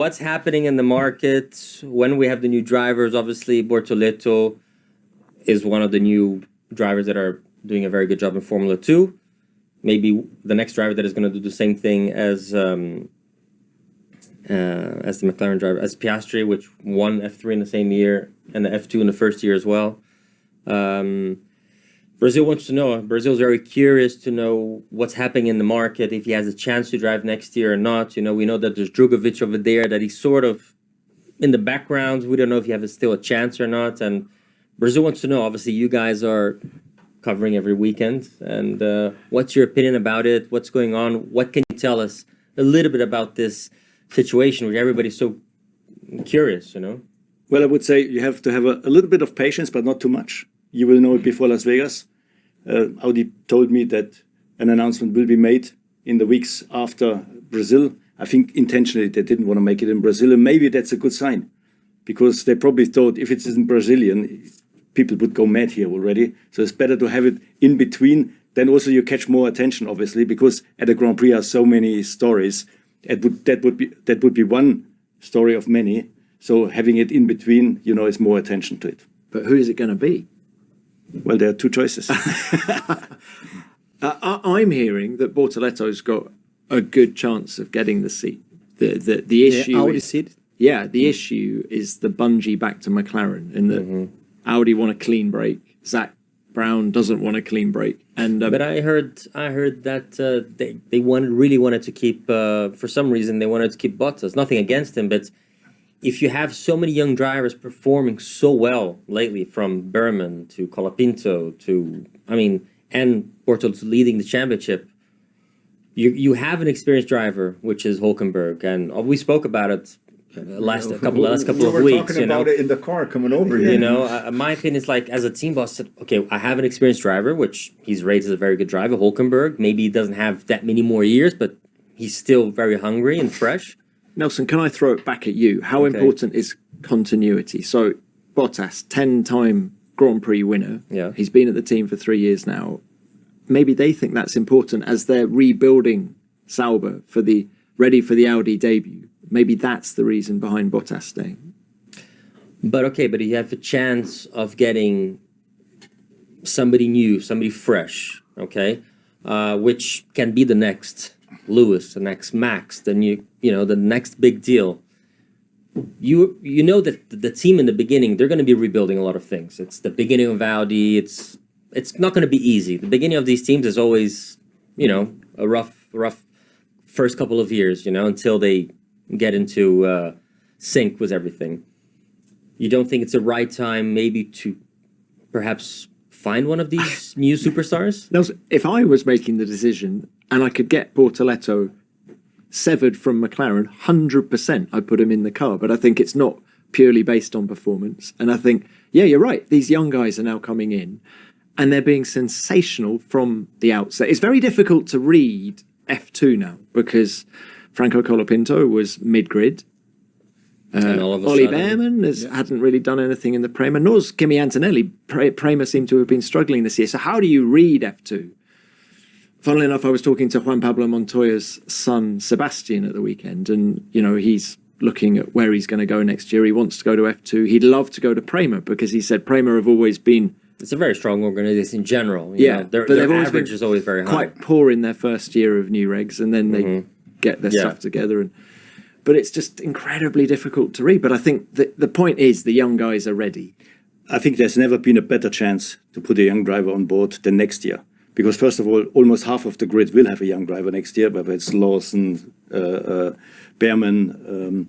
What's happening in the market when we have the new drivers? Obviously, Bortoleto is one of the new drivers that are doing a very good job in Formula 2. Maybe the next driver that is going to do the same thing as the McLaren driver, as Piastri, which won F3 in the same year and the F2 in the first year as well. Brazil wants to know. Brazil's very curious to know what's happening in the market, if he has a chance to drive next year or not. You know, we know that there's Drugovic over there, that he's sort of in the background. We don't know if he has still a chance or not. And Brazil wants to know. Obviously, you guys are covering every weekend. And what's your opinion about it? What's going on? What can you tell us a little bit about this situation where everybody's so curious, you know? Well, I would say you have to have a little bit of patience, but not too much. You will know it before Las Vegas. Audi told me that an announcement will be made in the weeks after Brazil. I think intentionally they didn't want to make it in Brazil, and maybe that's a good sign, because they probably thought if it isn't Brazilian, people would go mad here already. So it's better to have it in between. Then also you catch more attention, obviously, because at the Grand Prix are so many stories. That would be one story of many. So having it in between, you know, is more attention to it. But who is it going to be? Well, there are two choices. I'm hearing that Bortoleto's got a good chance of getting the seat. The issue, Audi seat. Yeah, the issue is the bungee back to McLaren, in that Audi want a clean break. Zach Brown doesn't want a clean break, and but I heard that they really wanted to keep for some reason they wanted to keep Bottas. Nothing against him, but if you have so many young drivers performing so well lately, from Berman to Colapinto to, and Bortoleto leading the championship, you have an experienced driver, which is Hülkenberg, and we spoke about it last couple of weeks. We were talking about it in the car coming over here. You know, my opinion is, like, as a team boss, said, okay, I have an experienced driver, which he's rated as a very good driver, Hülkenberg. Maybe he doesn't have that many more years, but he's still very hungry and fresh. Nelson, can I throw it back at you? How important is continuity? So Bottas, 10-time Grand Prix winner. Yeah. He's been at the team for 3 years now. Maybe they think that's important as they're rebuilding Sauber ready for the Audi debut. Maybe that's the reason behind Bottas staying. But you have a chance of getting somebody new, somebody fresh, okay? Which can be the next Lewis, the next Max, the next big deal. You know that the team in the beginning, they're going to be rebuilding a lot of things. It's the beginning of Audi. It's not going to be easy. The beginning of these teams is always, a rough first couple of years, until they get into sync with everything. You don't think it's the right time maybe to perhaps find one of these new superstars? Nelson, if I was making the decision and I could get Bortoleto severed from McLaren, 100% I'd put him in the car. But I think it's not purely based on performance. And I think, yeah, you're right. These young guys are now coming in and they're being sensational from the outset. It's very difficult to read F2 now because Franco Colapinto was mid-grid. Ollie Behrman hadn't really done anything in the Prema, nor's Kimi Antonelli. Prema seemed to have been struggling this year. So how do you read F2? Funnily enough, I was talking to Juan Pablo Montoya's son, Sebastian, at the weekend, and, he's looking at where he's going to go next year. He wants to go to F2. He'd love to go to Prema because he said Prema have always been... It's a very strong organization in general. Their average is always very high. Quite poor in their first year of new regs, and then they get their stuff together. But it's just incredibly difficult to read. But I think the point is the young guys are ready. I think there's never been a better chance to put a young driver on board than next year. Because first of all, almost half of the grid will have a young driver next year, whether it's Lawson, Behrman,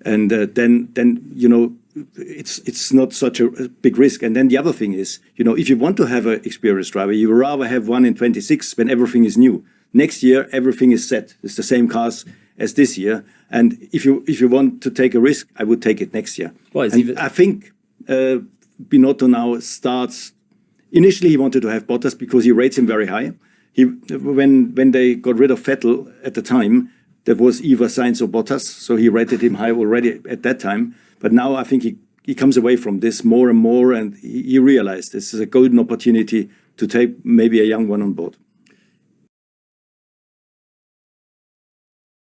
and then it's not such a big risk. And then the other thing is, if you want to have an experienced driver, you would rather have one in 26 when everything is new. Next year, everything is set. It's the same cars as this year. And if you want to take a risk, I would take it next year. Well, I think Binotto now starts. Initially, he wanted to have Bottas because he rates him very high. When they got rid of Vettel at the time, there was either Sainz or Bottas, so he rated him high already at that time. But now I think he comes away from this more and more, and he realized this is a golden opportunity to take maybe a young one on board.